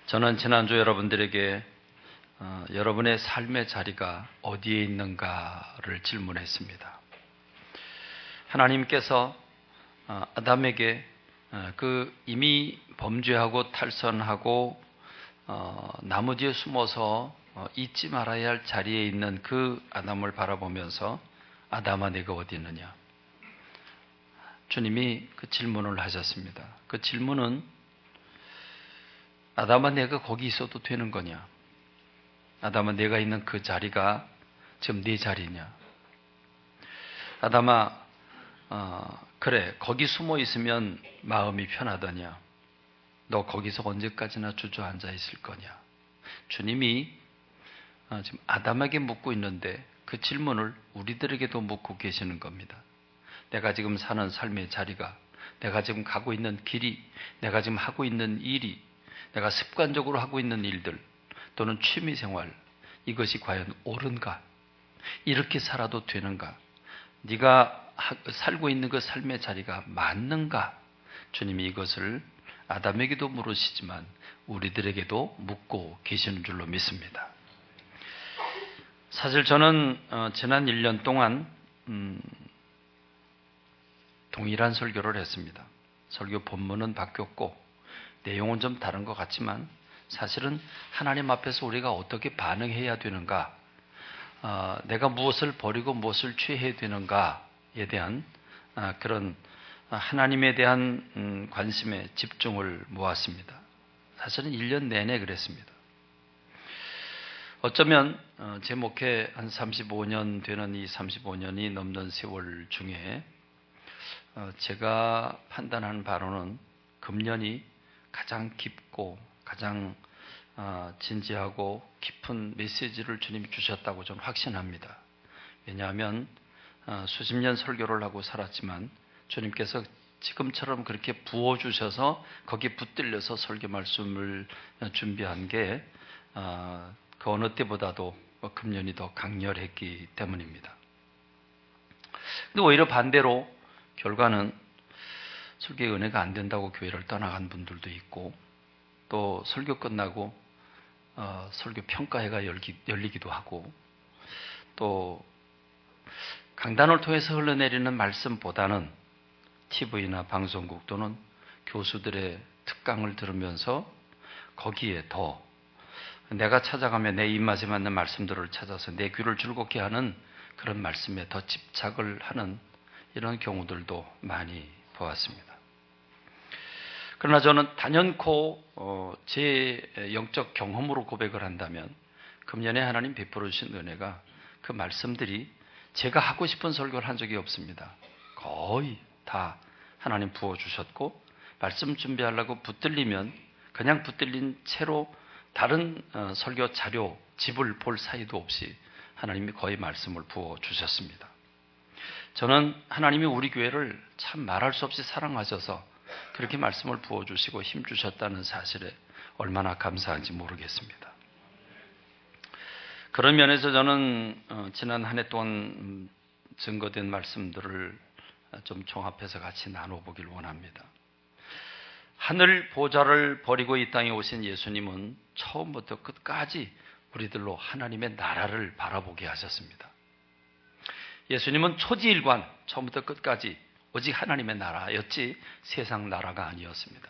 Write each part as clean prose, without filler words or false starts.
저는 지난주 여러분들에게 여러분의 삶의 자리가 어디에 있는가를 질문했습니다. 하나님께서 아담에게 그 이미 범죄하고 탈선하고 나무 뒤에 숨어서 잊지 말아야 할 자리에 있는 그 아담을 바라보면서 아담아 네가 어디 있느냐? 주님이 그 질문을 하셨습니다. 그 질문은 아담아 내가 거기 있어도 되는 거냐? 아담아 내가 있는 그 자리가 지금 네 자리냐? 아담아 그래 거기 숨어 있으면 마음이 편하더냐? 너 거기서 언제까지나 주저앉아 있을 거냐? 주님이 지금 아담에게 묻고 있는데 그 질문을 우리들에게도 묻고 계시는 겁니다. 내가 지금 사는 삶의 자리가, 내가 지금 가고 있는 길이, 내가 지금 하고 있는 일이, 내가 습관적으로 하고 있는 일들 또는 취미생활, 이것이 과연 옳은가? 이렇게 살아도 되는가? 네가 살고 있는 그 삶의 자리가 맞는가? 주님이 이것을 아담에게도 물으시지만 우리들에게도 묻고 계시는 줄로 믿습니다. 사실 저는 지난 1년 동안 동일한 설교를 했습니다. 설교 본문은 바뀌었고 내용은 좀 다른 것 같지만 사실은 하나님 앞에서 우리가 어떻게 반응해야 되는가, 내가 무엇을 버리고 무엇을 취해야 되는가에 대한 그런 하나님에 대한 관심에 집중을 모았습니다. 사실은 1년 내내 그랬습니다. 어쩌면 제 목회 한 35년 되는 이 35년이 넘는 세월 중에 제가 판단하는 바로는 금년이 가장 깊고 가장 진지하고 깊은 메시지를 주님이 주셨다고 저는 확신합니다. 왜냐하면 수십 년 설교를 하고 살았지만 주님께서 지금처럼 그렇게 부어주셔서 거기에 붙들려서 설교 말씀을 준비한 게 그 어느 때보다도 금년이 더 강렬했기 때문입니다. 근데 오히려 반대로 결과는 설교의 은혜가 안 된다고 교회를 떠나간 분들도 있고, 또 설교 끝나고 설교 평가회가 열리기도 하고, 또 강단을 통해서 흘러내리는 말씀보다는 TV나 방송국 또는 교수들의 특강을 들으면서 거기에 더 내가 찾아가며 내 입맛에 맞는 말씀들을 찾아서 내 귀를 즐겁게 하는 그런 말씀에 더 집착을 하는 이런 경우들도 많이 보았습니다. 그러나 저는 단연코 제 영적 경험으로 고백을 한다면 금년에 하나님 베풀어 주신 은혜가 그 말씀들이 제가 하고 싶은 설교를 한 적이 없습니다. 거의 다 하나님 부어주셨고, 말씀 준비하려고 붙들리면 그냥 붙들린 채로 다른 설교 자료, 집을 볼 사이도 없이 하나님이 거의 말씀을 부어주셨습니다. 저는 하나님이 우리 교회를 참 말할 수 없이 사랑하셔서 그렇게 말씀을 부어주시고 힘주셨다는 사실에 얼마나 감사한지 모르겠습니다. 그런 면에서 저는 지난 한 해 동안 증거된 말씀들을 좀 종합해서 같이 나눠보길 원합니다. 하늘 보좌를 버리고 이 땅에 오신 예수님은 처음부터 끝까지 우리들로 하나님의 나라를 바라보게 하셨습니다. 예수님은 초지일관, 처음부터 끝까지 오직 하나님의 나라였지 세상 나라가 아니었습니다.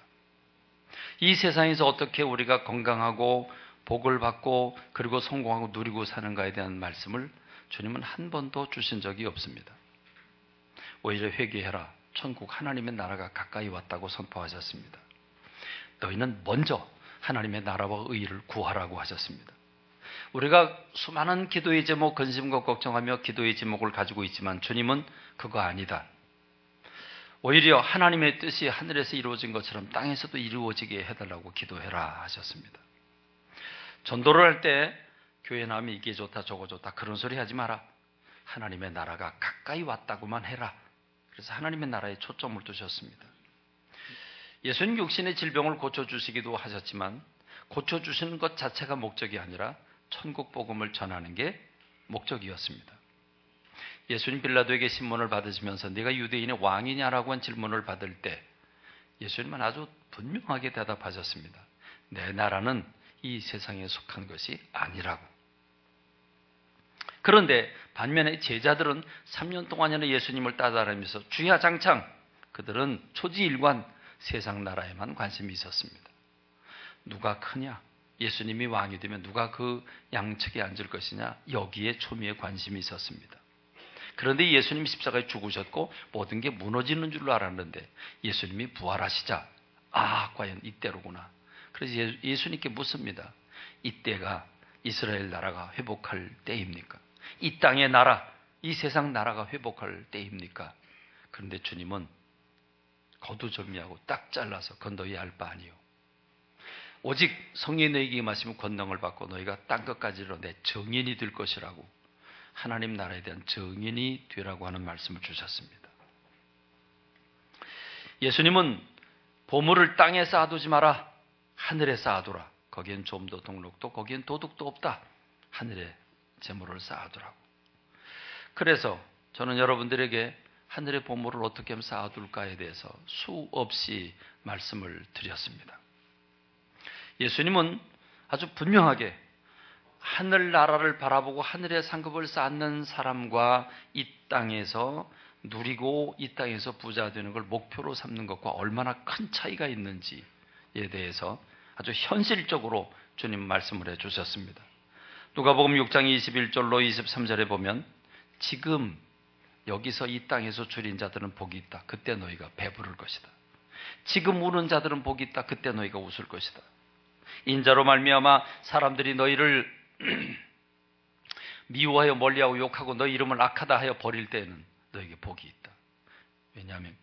이 세상에서 어떻게 우리가 건강하고 복을 받고 그리고 성공하고 누리고 사는가에 대한 말씀을 주님은 한 번도 주신 적이 없습니다. 오히려 회개해라, 천국 하나님의 나라가 가까이 왔다고 선포하셨습니다. 너희는 먼저 하나님의 나라와 의의를 구하라고 하셨습니다. 우리가 수많은 기도의 제목, 근심과 걱정하며 기도의 제목을 가지고 있지만 주님은 그거 아니다. 오히려 하나님의 뜻이 하늘에서 이루어진 것처럼 땅에서도 이루어지게 해달라고 기도해라 하셨습니다. 전도를 할 때 교회 나오면 이게 좋다 저거 좋다 그런 소리 하지 마라. 하나님의 나라가 가까이 왔다고만 해라. 그래서 하나님의 나라에 초점을 두셨습니다. 예수님 육신의 질병을 고쳐주시기도 하셨지만 고쳐주시는 것 자체가 목적이 아니라 천국 복음을 전하는 게 목적이었습니다. 예수님 빌라도에게 신문을 받으시면서 네가 유대인의 왕이냐라고 한 질문을 받을 때 예수님은 아주 분명하게 대답하셨습니다. 내 나라는 이 세상에 속한 것이 아니라고. 그런데 반면에 제자들은 3년 동안이나 예수님을 따라다니면서 주야장창 그들은 초지일관 세상 나라에만 관심이 있었습니다. 누가 크냐? 예수님이 왕이 되면 누가 그 양측에 앉을 것이냐? 여기에 초미의 관심이 있었습니다. 그런데 예수님이 십자가에 죽으셨고 모든 게 무너지는 줄로 알았는데 예수님이 부활하시자 과연 이때로구나. 그래서 예수님께 묻습니다. 이때가 이스라엘 나라가 회복할 때입니까? 이 땅의 나라, 이 세상 나라가 회복할 때입니까? 그런데 주님은 거두절미하고 딱 잘라서 그건 너희 알 바 아니요. 오직 성령이 너희에게 임하시면 권능을 받고 너희가 땅끝까지 이르러 내 증인이 될 것이라고 하나님 나라에 대한 증인이 되라고 하는 말씀을 주셨습니다. 예수님은 보물을 땅에 쌓아두지 마라. 하늘에 쌓아두라. 거기엔 좀도 등록도 거기엔 도둑도 없다. 하늘에 재물을 쌓아두라고. 그래서 저는 여러분들에게 하늘의 보물을 어떻게 하면 쌓아둘까에 대해서 수없이 말씀을 드렸습니다. 예수님은 아주 분명하게 하늘나라를 바라보고 하늘의 상급을 쌓는 사람과 이 땅에서 누리고 이 땅에서 부자 되는 걸 목표로 삼는 것과 얼마나 큰 차이가 있는지에 대해서 아주 현실적으로 주님 말씀을 해주셨습니다. 누가복음 6장 21절로 23절에 보면 지금 여기서 이 땅에서 줄인 자들은 복이 있다. 그때 너희가 배부를 것이다. 지금 우는 자들은 복이 있다. 그때 너희가 웃을 것이다. 인자로 말미암아 사람들이 너희를 미워하여 멀리하고 욕하고 너희 이름을 악하다 하여 버릴 때에는 너에게 복이 있다. 왜냐하면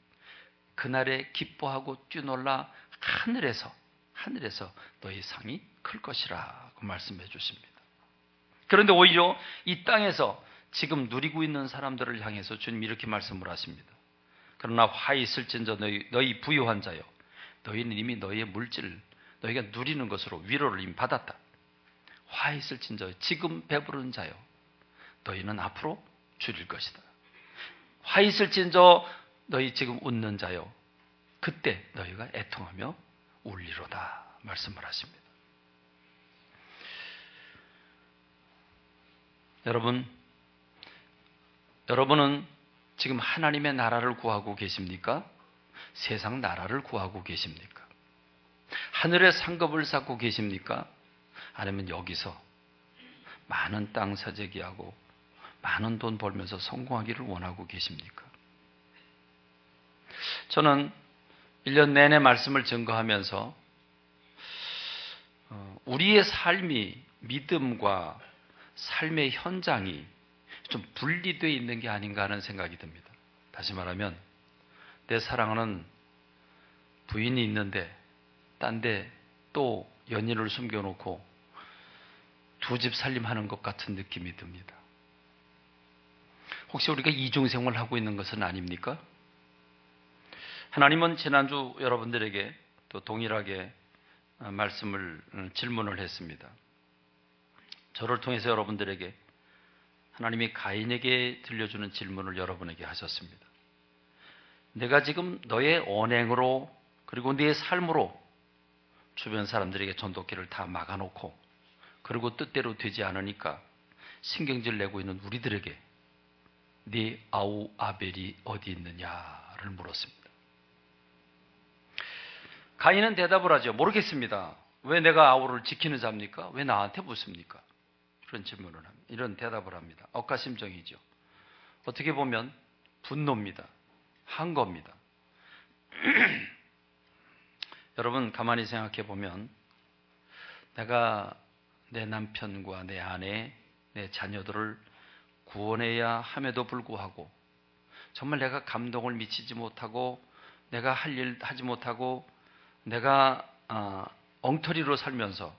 그날에 기뻐하고 뛰놀라 하늘에서 너희 상이 클 것이라고 말씀해 주십니다. 그런데 오히려 이 땅에서 지금 누리고 있는 사람들을 향해서 주님 이렇게 말씀을 하십니다. 그러나 화 있을진저 너희 부유한 자여 너희는 이미 너희의 물질 너희가 누리는 것으로 위로를 이미 받았다. 화 있을진저 지금 배부른 자여 너희는 앞으로 줄일 것이다. 화 있을진저 너희 지금 웃는 자여 그때 너희가 애통하며 울리로다 말씀을 하십니다. 여러분은 지금 하나님의 나라를 구하고 계십니까? 세상 나라를 구하고 계십니까? 하늘의 상급을 쌓고 계십니까? 아니면 여기서 많은 땅 사재기하고 많은 돈 벌면서 성공하기를 원하고 계십니까? 저는 1년 내내 말씀을 증거하면서 우리의 삶이 믿음과 삶의 현장이 좀 분리되어 있는 게 아닌가 하는 생각이 듭니다. 다시 말하면 내 사랑하는 부인이 있는데 딴 데 또 연인을 숨겨놓고 두 집 살림하는 것 같은 느낌이 듭니다. 혹시 우리가 이중생활을 하고 있는 것은 아닙니까? 하나님은 지난주 여러분들에게 또 동일하게 질문을 했습니다. 저를 통해서 여러분들에게 하나님이 가인에게 들려주는 질문을 여러분에게 하셨습니다. 내가 지금 너의 언행으로 그리고 네 삶으로 주변 사람들에게 전도기를 다 막아놓고 그리고 뜻대로 되지 않으니까 신경질 내고 있는 우리들에게 네 아우 아벨이 어디 있느냐를 물었습니다. 가인은 대답을 하죠. 모르겠습니다. 왜 내가 아우를 지키는 자입니까? 왜 나한테 묻습니까? 이런 질문을 합니다. 이런 대답을 합니다. 억가심정이죠. 어떻게 보면 분노입니다. 한 겁니다. 여러분 가만히 생각해 보면 내가 내 남편과 내 아내, 내 자녀들을 구원해야 함에도 불구하고 정말 내가 감동을 미치지 못하고 내가 할 일 하지 못하고 내가 엉터리로 살면서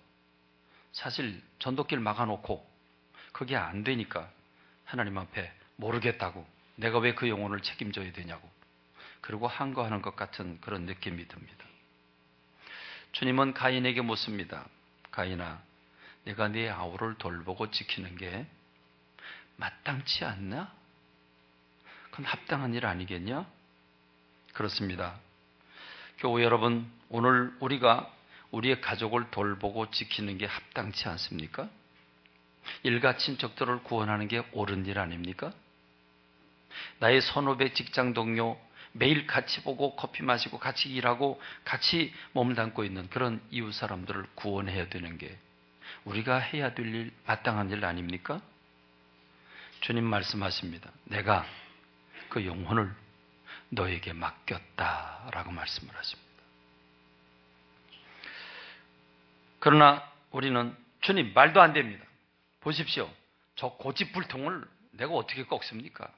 사실 전도길 막아놓고 그게 안 되니까 하나님 앞에 모르겠다고 내가 왜 그 영혼을 책임져야 되냐고 그리고 한거하는 것 같은 그런 느낌이 듭니다. 주님은 가인에게 묻습니다. 가인아, 내가 네 아우를 돌보고 지키는 게 마땅치 않나? 그건 합당한 일 아니겠냐? 그렇습니다. 교우 여러분, 오늘 우리가 우리의 가족을 돌보고 지키는 게 합당치 않습니까? 일가 친척들을 구원하는 게 옳은 일 아닙니까? 나의 선후배 직장 동료, 매일 같이 보고 커피 마시고 같이 일하고 같이 몸담고 있는 그런 이웃 사람들을 구원해야 되는 게 우리가 해야 될 일, 마땅한 일 아닙니까? 주님 말씀하십니다. 내가 그 영혼을 너에게 맡겼다라고 말씀을 하십니다. 그러나 우리는 주님 말도 안 됩니다. 보십시오. 저 고집불통을 내가 어떻게 꺾습니까?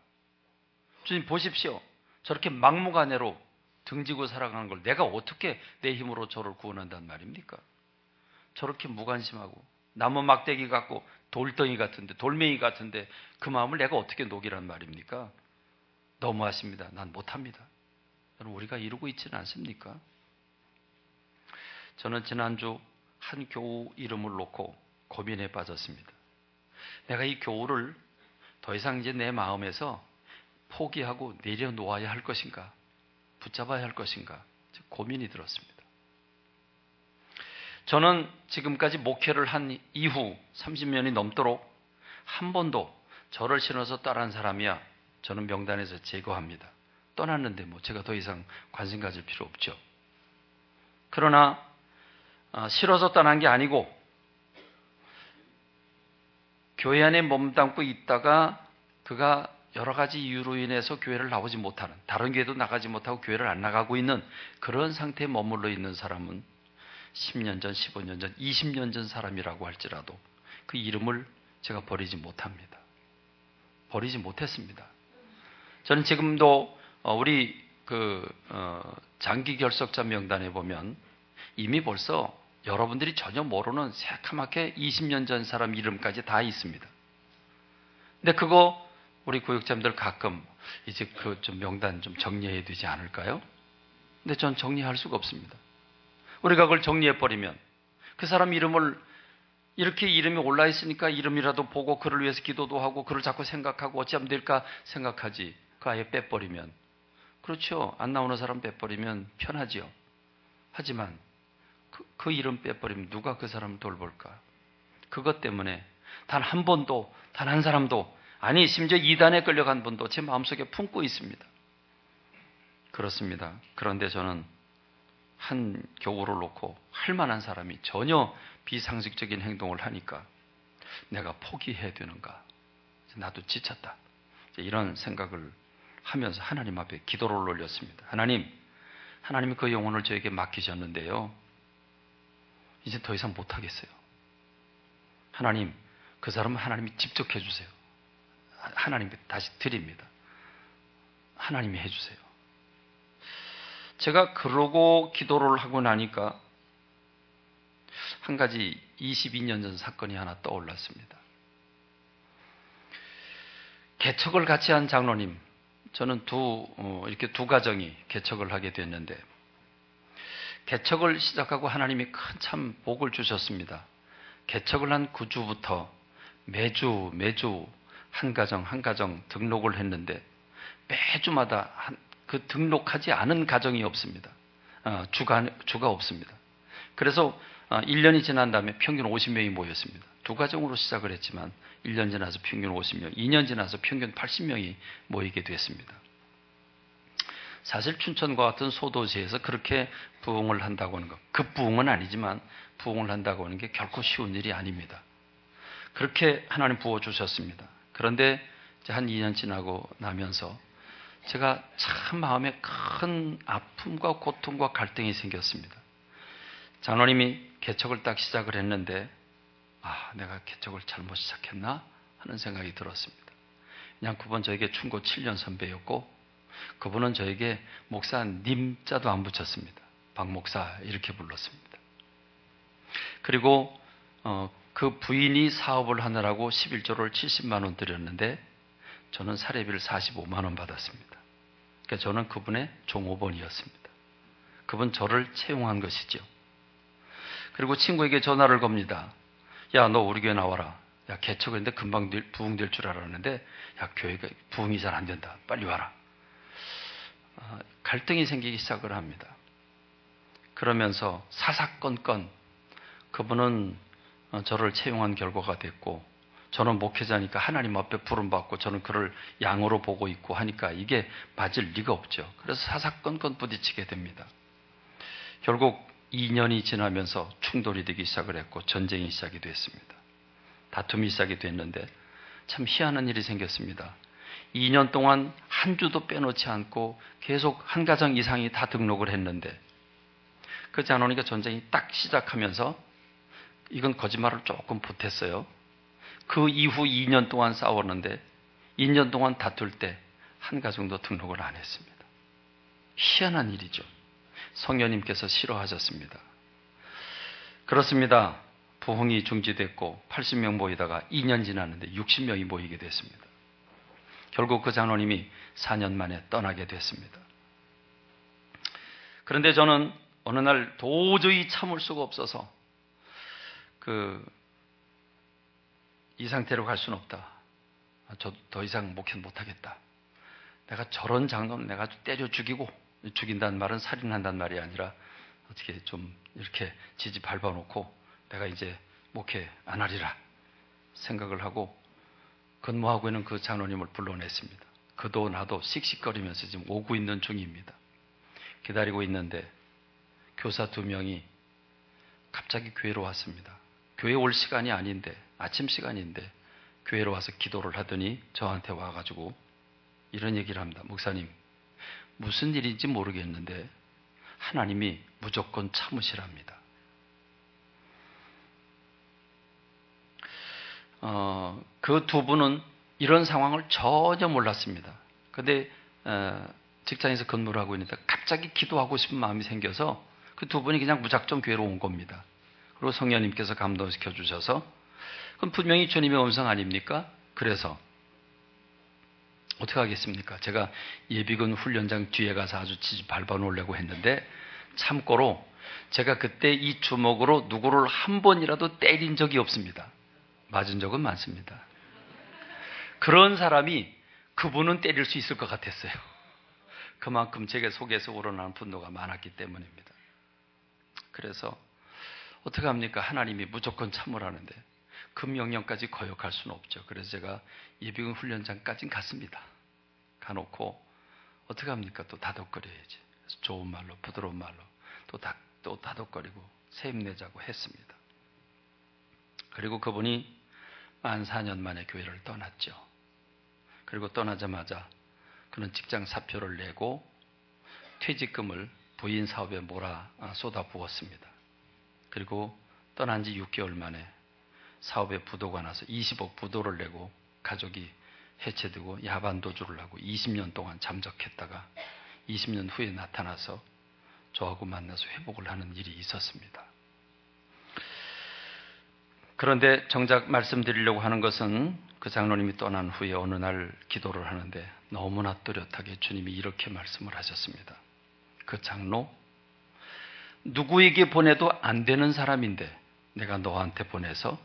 주님 보십시오. 저렇게 막무가내로 등지고 살아가는 걸 내가 어떻게 내 힘으로 저를 구원한단 말입니까? 저렇게 무관심하고 나무 막대기 같고 돌덩이 같은데 돌멩이 같은데 그 마음을 내가 어떻게 녹이란 말입니까? 너무하십니다. 난 못합니다. 여러분 우리가 이루고 있지는 않습니까? 저는 지난주 한 교우 이름을 놓고 고민에 빠졌습니다. 내가 이 교우를 더 이상 이제 내 마음에서 포기하고 내려놓아야 할 것인가, 붙잡아야 할 것인가 고민이 들었습니다. 저는 지금까지 목회를 한 이후 30년이 넘도록 한 번도 저를 신어서 떠난 사람이야 저는 명단에서 제거합니다. 떠났는데 뭐 제가 더 이상 관심 가질 필요 없죠. 그러나 싫어서 떠난 게 아니고 교회 안에 몸담고 있다가 그가 여러 가지 이유로 인해서 교회를 나오지 못하는, 다른 교회도 나가지 못하고 교회를 안 나가고 있는 그런 상태에 머물러 있는 사람은 10년 전, 15년 전, 20년 전 사람이라고 할지라도 그 이름을 제가 버리지 못합니다. 버리지 못했습니다. 저는 지금도 우리 장기 결석자 명단에 보면 이미 벌써 여러분들이 전혀 모르는 새카맣게 20년 전 사람 이름까지 다 있습니다. 근데 그거 우리 구역자님들 가끔 이제 그 좀 명단 좀 정리해야 되지 않을까요? 근데 전 정리할 수가 없습니다. 우리가 그걸 정리해버리면 그 사람 이름을 이렇게 이름이 올라 있으니까 이름이라도 보고 그를 위해서 기도도 하고 그를 자꾸 생각하고 어찌하면 될까 생각하지. 그 아예 빼버리면 그렇죠. 안 나오는 사람 빼버리면 편하지요. 하지만 그 이름 빼버리면 누가 그 사람을 돌볼까? 그것 때문에 단 한 번도 단 한 사람도 아니 심지어 이단에 끌려간 분도 제 마음속에 품고 있습니다. 그렇습니다. 그런데 저는 한 교우를 놓고 할 만한 사람이 전혀 비상식적인 행동을 하니까 내가 포기해야 되는가? 나도 지쳤다. 이런 생각을 하면서 하나님 앞에 기도를 올렸습니다. 하나님이 그 영혼을 저에게 맡기셨는데요. 이제 더 이상 못하겠어요. 하나님, 그 사람은 하나님이 직접 해주세요. 하나님께 다시 드립니다. 하나님이 해주세요. 제가 그러고 기도를 하고 나니까 한 가지 22년 전 사건이 하나 떠올랐습니다. 개척을 같이 한 장로님, 저는 이렇게 두 가정이 개척을 하게 됐는데 개척을 시작하고 하나님이 큰 참 복을 주셨습니다. 개척을 한 그 주부터 매주 한 가정 등록을 했는데 매주마다 그 등록하지 않은 가정이 없습니다. 주가 없습니다. 그래서 1년이 지난 다음에 평균 50명이 모였습니다. 두 가정으로 시작을 했지만 1년 지나서 평균 50명, 2년 지나서 평균 80명이 모이게 됐습니다. 사실 춘천과 같은 소도시에서 그렇게 부흥을 한다고 하는 것, 급부흥은 아니지만 부흥을 한다고 하는 게 결코 쉬운 일이 아닙니다. 그렇게 하나님 부어주셨습니다. 그런데 한 2년 지나고 나면서 제가 참 마음에 큰 아픔과 고통과 갈등이 생겼습니다. 장로님이 개척을 딱 시작을 했는데 내가 개척을 잘못 시작했나 하는 생각이 들었습니다. 그냥 그분 저에게 충고 7년 선배였고 그분은 저에게 목사님자도 안 붙였습니다. 박 목사 이렇게 불렀습니다. 그리고 그 부인이 사업을 하느라고 11조를 70만 원 드렸는데 저는 사례비를 45만 원 받았습니다. 그러니까 저는 그분의 종업원이었습니다. 그분 저를 채용한 것이죠. 그리고 친구에게 전화를 겁니다. 야, 너 우리 교회 나와라. 야, 개척했는데 금방 부흥될 줄 알았는데 야, 교회가 부흥이 잘 안 된다. 빨리 와라. 갈등이 생기기 시작을 합니다. 그러면서 사사건건 그분은 저를 채용한 결과가 됐고, 저는 목회자니까 하나님 앞에 부름받고 저는 그를 양으로 보고 있고 하니까 이게 맞을 리가 없죠. 그래서 사사건건 부딪히게 됩니다. 결국 2년이 지나면서 충돌이 되기 시작을 했고 전쟁이 시작이 됐습니다. 다툼이 시작이 됐는데 참 희한한 일이 생겼습니다. 2년 동안 한 주도 빼놓지 않고 계속 한 가정 이상이 다 등록을 했는데, 그렇지 않으니까 전쟁이 딱 시작하면서 이건 거짓말을 조금 보탰어요. 그 이후 2년 동안 싸웠는데 2년 동안 다툴 때 한 가정도 등록을 안 했습니다. 희한한 일이죠. 성령님께서 싫어하셨습니다. 그렇습니다. 부흥이 중지됐고 80명 모이다가 2년 지났는데 60명이 모이게 됐습니다. 결국 그 장로님이 4년 만에 떠나게 됐습니다. 그런데 저는 어느 날 도저히 참을 수가 없어서 이 상태로 갈 수는 없다. 저 더 이상 목회 못하겠다. 내가 저런 장로는 내가 때려 죽이고, 죽인다는 말은 살인한다는 말이 아니라 어떻게 좀 이렇게 지지 밟아놓고 내가 이제 목회 안 하리라 생각을 하고 근무하고 있는 그 장로님을 불러냈습니다. 그도 나도 씩씩거리면서 지금 오고 있는 중입니다. 기다리고 있는데 교사 2명이 갑자기 교회로 왔습니다. 교회 올 시간이 아닌데, 아침 시간인데 교회로 와서 기도를 하더니 저한테 와가지고 이런 얘기를 합니다. 목사님, 무슨 일인지 모르겠는데 하나님이 무조건 참으시랍니다. 그 2분은 이런 상황을 전혀 몰랐습니다. 근데 직장에서 근무를 하고 있는데 갑자기 기도하고 싶은 마음이 생겨서 그 2분이 그냥 무작정 교회로 온 겁니다. 그리고 성령님께서 감동시켜 주셔서, 그럼 분명히 주님의 음성 아닙니까? 그래서 어떻게 하겠습니까? 제가 예비군 훈련장 뒤에 가서 아주 지지 밟아 놓으려고 했는데 참고로 제가 그때 이 주먹으로 누구를 한 번이라도 때린 적이 없습니다. 맞은 적은 많습니다. 그런 사람이 그분은 때릴 수 있을 것 같았어요. 그만큼 제게 속에서 우러나는 분노가 많았기 때문입니다. 그래서 어떻게 합니까? 하나님이 무조건 참으라는데 그 명령까지 거역할 수는 없죠. 그래서 제가 예비군 훈련장까지 갔습니다. 가놓고 어떻게 합니까? 또 다독거려야지. 그래서 좋은 말로, 부드러운 말로 또 다독거리고 새 힘내자고 했습니다. 그리고 그분이 만 4년 만에 교회를 떠났죠. 그리고 떠나자마자 그는 직장 사표를 내고 퇴직금을 부인 사업에 쏟아 부었습니다. 그리고 떠난 지 6개월 만에 사업에 부도가 나서 20억 부도를 내고 가족이 해체되고 야반도주를 하고 20년 동안 잠적했다가 20년 후에 나타나서 저하고 만나서 회복을 하는 일이 있었습니다. 그런데 정작 말씀드리려고 하는 것은 그 장로님이 떠난 후에 어느 날 기도를 하는데 너무나 뚜렷하게 주님이 이렇게 말씀을 하셨습니다. 그 장로, 누구에게 보내도 안 되는 사람인데 내가 너한테 보내서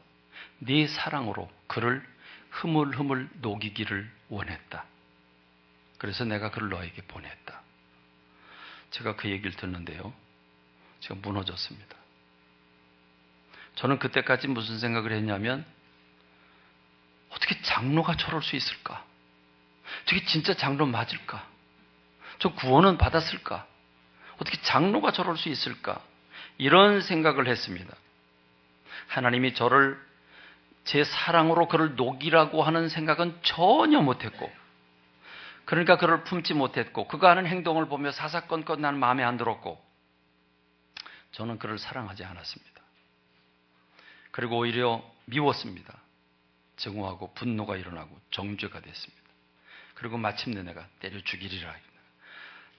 네 사랑으로 그를 흐물흐물 녹이기를 원했다. 그래서 내가 그를 너에게 보냈다. 제가 그 얘기를 듣는데요, 제가 무너졌습니다. 저는 그때까지 무슨 생각을 했냐면, 어떻게 장로가 저럴 수 있을까? 저게 진짜 장로 맞을까? 저 구원은 받았을까? 어떻게 장로가 저럴 수 있을까? 이런 생각을 했습니다. 하나님이 저를 제 사랑으로 그를 녹이라고 하는 생각은 전혀 못했고, 그러니까 그를 품지 못했고, 그가 하는 행동을 보며 사사건건 나는 마음에 안 들었고, 저는 그를 사랑하지 않았습니다. 그리고 오히려 미웠습니다. 증오하고 분노가 일어나고 정죄가 됐습니다. 그리고 마침내 내가 때려 죽이리라.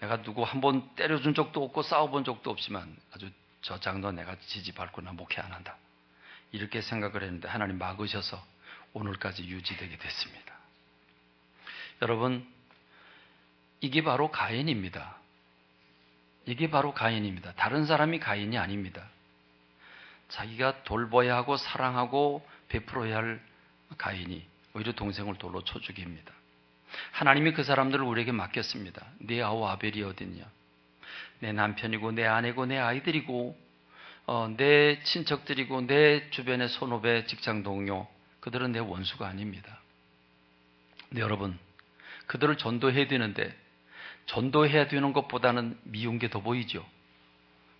내가 누구 한 번 때려준 적도 없고 싸워본 적도 없지만 아주 저 장로 내가 지지 밟고 나 목회 안 한다. 이렇게 생각을 했는데 하나님 막으셔서 오늘까지 유지되게 됐습니다. 여러분, 이게 바로 가인입니다. 이게 바로 가인입니다. 다른 사람이 가인이 아닙니다. 자기가 돌봐야 하고 사랑하고 베풀어야 할 가인이 오히려 동생을 돌로 쳐 죽입니다. 하나님이 그 사람들을 우리에게 맡겼습니다. 네 아우 아벨이 어딨냐? 내 남편이고 내 아내고 내 아이들이고 내 친척들이고 내 주변의 선후배, 직장 동료, 그들은 내 원수가 아닙니다. 근데 여러분, 그들을 전도해야 되는데 전도해야 되는 것보다는 미운 게 더 보이죠.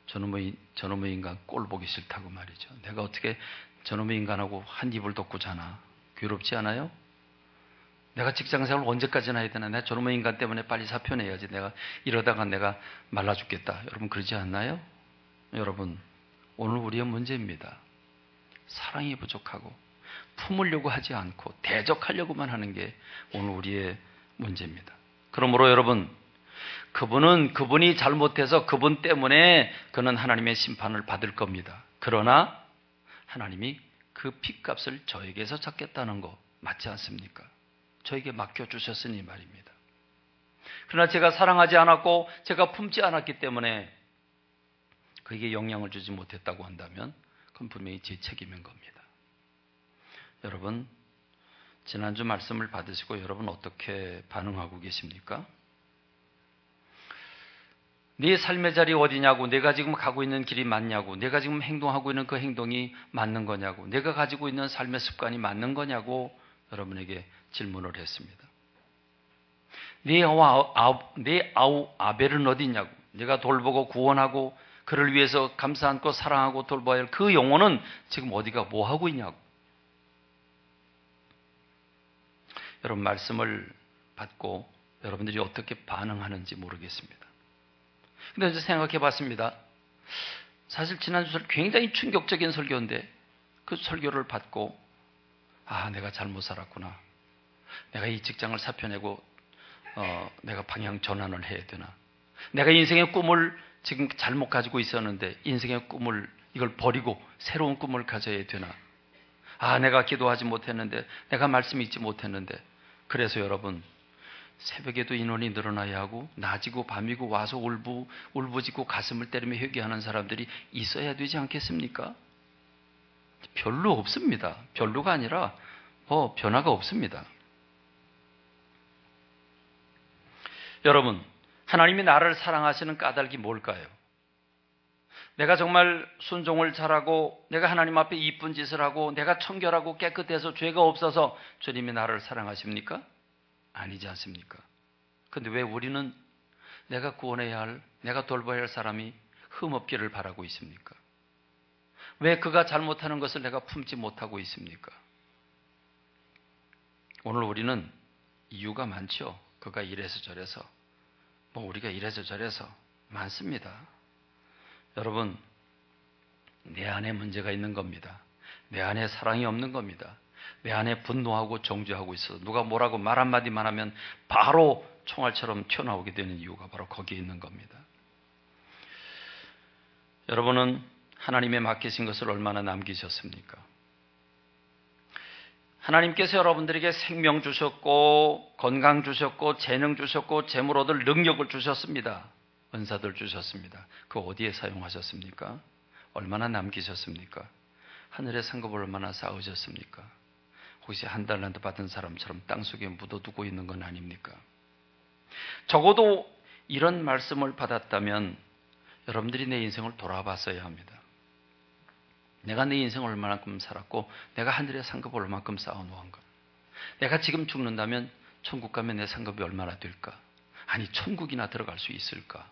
저놈의 인간 꼴 보기 싫다고 말이죠. 내가 어떻게 저놈의 인간하고 한 이불 덮고 자나. 괴롭지 않아요? 내가 직장생활 언제까지나 해야 되나. 내가 저놈의 인간 때문에 빨리 사표내야지. 내가 이러다가 내가 말라 죽겠다. 여러분 그러지 않나요? 여러분, 오늘 우리의 문제입니다. 사랑이 부족하고 품으려고 하지 않고 대적하려고만 하는 게 오늘 우리의 문제입니다. 그러므로 여러분, 그분이 잘못해서 그분 때문에 그는 하나님의 심판을 받을 겁니다. 그러나 하나님이 그 핏값을 저에게서 찾겠다는 거 맞지 않습니까? 저에게 맡겨주셨으니 말입니다. 그러나 제가 사랑하지 않았고 제가 품지 않았기 때문에 그에게 영향을 주지 못했다고 한다면 그건 분명히 제 책임인 겁니다. 여러분, 지난주 말씀을 받으시고 여러분 어떻게 반응하고 계십니까? 네 삶의 자리 어디냐고, 내가 지금 가고 있는 길이 맞냐고, 내가 지금 행동하고 있는 그 행동이 맞는 거냐고, 내가 가지고 있는 삶의 습관이 맞는 거냐고 여러분에게 질문을 했습니다. 네 아우 아벨은 어디냐고, 내가 돌보고 구원하고 그를 위해서 감사 안고 사랑하고 돌봐야 할 그 영혼은 지금 어디가 뭐 하고 있냐고. 여러분 말씀을 받고 여러분들이 어떻게 반응하는지 모르겠습니다. 근데 이제 생각해 봤습니다. 사실 지난주 설교 굉장히 충격적인 설교인데 그 설교를 받고 내가 잘못 살았구나. 내가 이 직장을 사표내고 내가 방향 전환을 해야 되나. 내가 인생의 꿈을 지금 잘못 가지고 있었는데 인생의 꿈을 이걸 버리고 새로운 꿈을 가져야 되나. 내가 기도하지 못했는데, 내가 말씀 읽지 못했는데. 그래서 여러분, 새벽에도 인원이 늘어나야 하고 낮이고 밤이고 와서 울부짖고 가슴을 때리며 회개하는 사람들이 있어야 되지 않겠습니까? 별로 없습니다. 별로가 아니라 변화가 없습니다. 여러분, 하나님이 나를 사랑하시는 까닭이 뭘까요? 내가 정말 순종을 잘하고 내가 하나님 앞에 이쁜 짓을 하고 내가 청결하고 깨끗해서 죄가 없어서 주님이 나를 사랑하십니까? 아니지 않습니까? 그런데 왜 우리는 내가 구원해야 할, 내가 돌봐야 할 사람이 흠없기를 바라고 있습니까? 왜 그가 잘못하는 것을 내가 품지 못하고 있습니까? 오늘 우리는 이유가 많죠. 그가 이래서 저래서, 우리가 이래서 저래서 많습니다. 여러분, 내 안에 문제가 있는 겁니다. 내 안에 사랑이 없는 겁니다. 내 안에 분노하고 정죄하고 있어서 누가 뭐라고 말 한마디만 하면 바로 총알처럼 튀어나오게 되는 이유가 바로 거기에 있는 겁니다. 여러분은 하나님의 맡기신 것을 얼마나 남기셨습니까? 하나님께서 여러분들에게 생명 주셨고 건강 주셨고 재능 주셨고 재물 얻을 능력을 주셨습니다. 은사들 주셨습니다. 그거 어디에 사용하셨습니까? 얼마나 남기셨습니까? 하늘의 상급을 얼마나 쌓으셨습니까? 혹시 한 달란트 받은 사람처럼 땅속에 묻어두고 있는 건 아닙니까? 적어도 이런 말씀을 받았다면 여러분들이 내 인생을 돌아봤어야 합니다. 내가 내 인생을 얼마만큼 살았고 내가 하늘의 상급을 얼마만큼 쌓아놓은가. 내가 지금 죽는다면 천국 가면 내 상급이 얼마나 될까? 아니 천국이나 들어갈 수 있을까?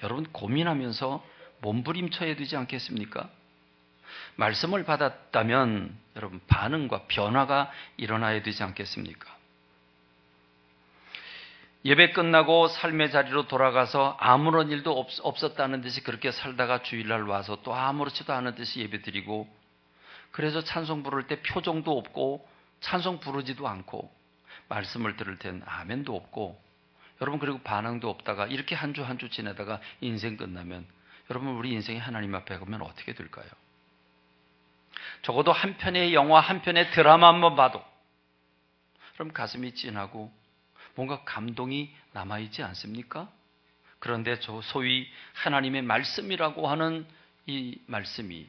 여러분 고민하면서 몸부림쳐야 되지 않겠습니까? 말씀을 받았다면 여러분 반응과 변화가 일어나야 되지 않겠습니까? 예배 끝나고 삶의 자리로 돌아가서 아무런 일도 없었다는 듯이 그렇게 살다가 주일날 와서 또 아무렇지도 않은 듯이 예배 드리고, 그래서 찬송 부를 때 표정도 없고 찬송 부르지도 않고 말씀을 들을 땐 아멘도 없고, 여러분 그리고 반응도 없다가 이렇게 한 주 한 주 지내다가 인생 끝나면 여러분 우리 인생이 하나님 앞에 가면 어떻게 될까요? 적어도 한 편의 영화, 한 편의 드라마 한번 봐도 그럼 가슴이 찐하고 뭔가 감동이 남아있지 않습니까? 그런데 소위 하나님의 말씀이라고 하는 이 말씀이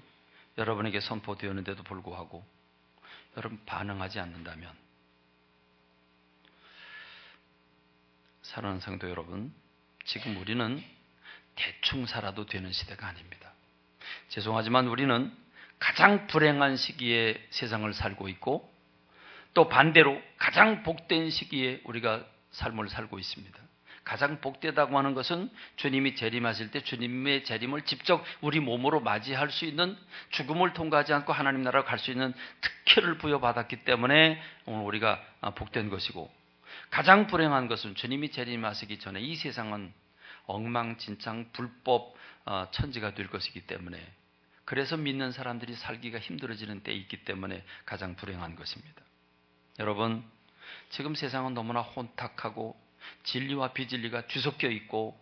여러분에게 선포되었는데도 불구하고 여러분 반응하지 않는다면, 사랑하는 성도 여러분, 지금 우리는 대충 살아도 되는 시대가 아닙니다. 죄송하지만 우리는 가장 불행한 시기에 세상을 살고 있고 또 반대로 가장 복된 시기에 우리가 삶을 살고 있습니다. 가장 복되다고 하는 것은 주님이 재림하실 때 주님의 재림을 직접 우리 몸으로 맞이할 수 있는, 죽음을 통과하지 않고 하나님 나라로 갈 수 있는 특혜를 부여받았기 때문에 오늘 우리가 복된 것이고, 가장 불행한 것은 주님이 재림하시기 전에 이 세상은 엉망진창 불법 천지가 될 것이기 때문에, 그래서 믿는 사람들이 살기가 힘들어지는 때에 있기 때문에 가장 불행한 것입니다. 여러분, 지금 세상은 너무나 혼탁하고 진리와 비진리가 뒤섞여 있고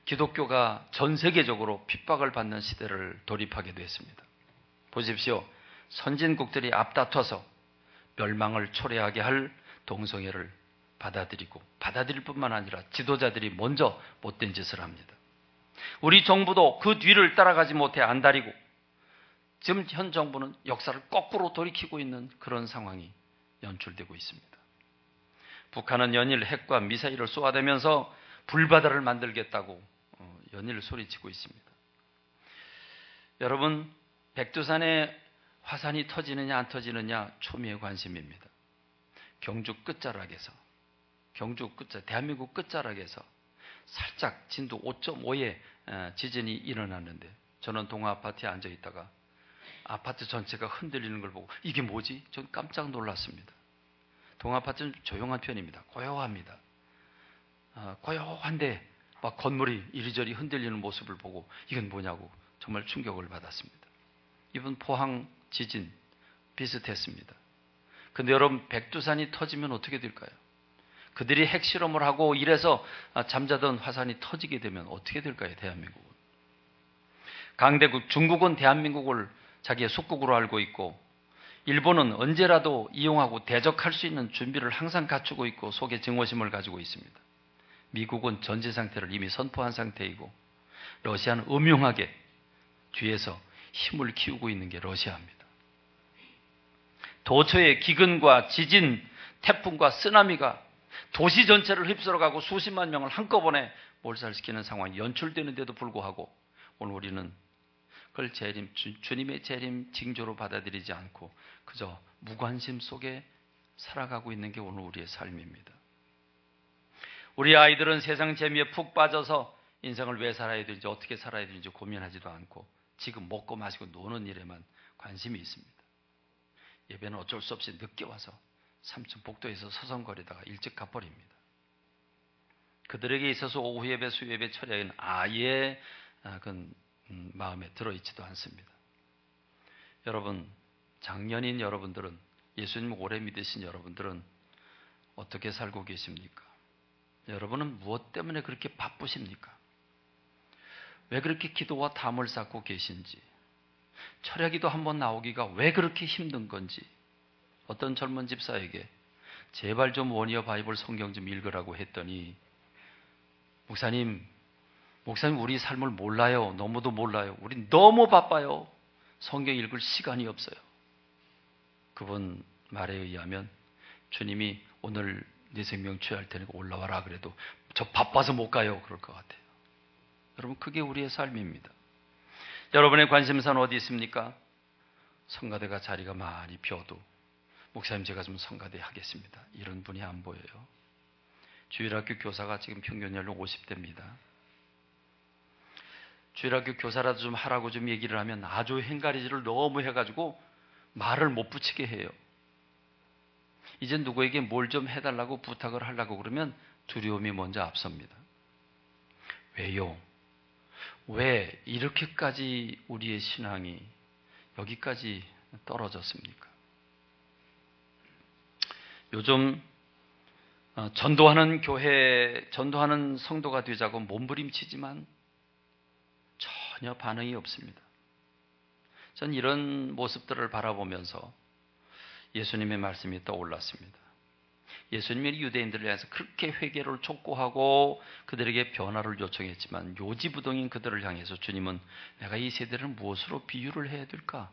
기독교가 전 세계적으로 핍박을 받는 시대를 돌입하게 됐습니다. 보십시오. 선진국들이 앞다퉈서 멸망을 초래하게 할 동성애를 받아들일 뿐만 아니라 지도자들이 먼저 못된 짓을 합니다. 우리 정부도 그 뒤를 따라가지 못해 안달이고, 지금 현 정부는 역사를 거꾸로 돌이키고 있는 그런 상황이 연출되고 있습니다. 북한은 연일 핵과 미사일을 쏘아대면서 불바다를 만들겠다고 연일 소리치고 있습니다. 여러분, 백두산에 화산이 터지느냐 안 터지느냐 초미의 관심입니다. 대한민국 끝자락에서 살짝 진도 5.5의 지진이 일어났는데, 저는 동아아파트에 앉아 있다가 아파트 전체가 흔들리는 걸 보고 이게 뭐지? 전 깜짝 놀랐습니다. 동아파트는 조용한 편입니다. 고요합니다. 고요한데 막 건물이 이리저리 흔들리는 모습을 보고 이건 뭐냐고 정말 충격을 받았습니다. 이번 포항 지진 비슷했습니다. 근데 여러분, 백두산이 터지면 어떻게 될까요? 그들이 핵실험을 하고 이래서 잠자던 화산이 터지게 되면 어떻게 될까요? 대한민국은. 강대국 중국은 대한민국을 자기의 속국으로 알고 있고, 일본은 언제라도 이용하고 대적할 수 있는 준비를 항상 갖추고 있고 속에 증오심을 가지고 있습니다. 미국은 전제 상태를 이미 선포한 상태이고, 러시아는 음흉하게 뒤에서 힘을 키우고 있는 게 러시아입니다. 도처에 기근과 지진, 태풍과 쓰나미가 도시 전체를 휩쓸어가고 수십만 명을 한꺼번에 몰살시키는 상황이 연출되는데도 불구하고 오늘 우리는 그걸 주님의 재림 징조로 받아들이지 않고 그저 무관심 속에 살아가고 있는 게 오늘 우리의 삶입니다. 우리 아이들은 세상 재미에 푹 빠져서 인생을 왜 살아야 되는지, 어떻게 살아야 되는지 고민하지도 않고 지금 먹고 마시고 노는 일에만 관심이 있습니다. 예배는 어쩔 수 없이 늦게 와서 3층 복도에서 서성거리다가 일찍 가버립니다. 그들에게 있어서 오후 예배, 수요 예배, 철야에는 아예 마음에 들어있지도 않습니다. 여러분, 작년인 여러분들은, 예수님을 오래 믿으신 여러분들은 어떻게 살고 계십니까? 여러분은 무엇 때문에 그렇게 바쁘십니까? 왜 그렇게 기도와 담을 쌓고 계신지, 철야기도 한번 나오기가 왜 그렇게 힘든 건지, 어떤 젊은 집사에게 제발 좀 원이어 바이블 성경 좀 읽으라고 했더니, 목사님 우리 삶을 몰라요. 너무도 몰라요. 우리 너무 바빠요. 성경 읽을 시간이 없어요. 그분 말에 의하면 주님이 오늘 네 생명 취할 테니까 올라와라 그래도 저 바빠서 못 가요 그럴 것 같아요. 여러분, 그게 우리의 삶입니다. 여러분의 관심사는 어디 있습니까? 성가대가 자리가 많이 비어도 목사님 제가 좀 성가대 하겠습니다, 이런 분이 안 보여요. 주일학교 교사가 지금 평균 연령 50대입니다. 주일학교 교사라도 좀 하라고 좀 얘기를 하면 아주 행가리질을 너무 해가지고 말을 못 붙이게 해요. 이제 누구에게 뭘 좀 해달라고 부탁을 하려고 그러면 두려움이 먼저 앞섭니다. 왜요? 왜 이렇게까지 우리의 신앙이 여기까지 떨어졌습니까? 요즘 전도하는 교회, 전도하는 성도가 되자고 몸부림치지만 전혀 반응이 없습니다. 전 이런 모습들을 바라보면서 예수님의 말씀이 떠올랐습니다. 예수님이 유대인들을 향해서 그렇게 회개를 촉구하고 그들에게 변화를 요청했지만 요지부동인 그들을 향해서 주님은 내가 이 세대를 무엇으로 비유를 해야 될까?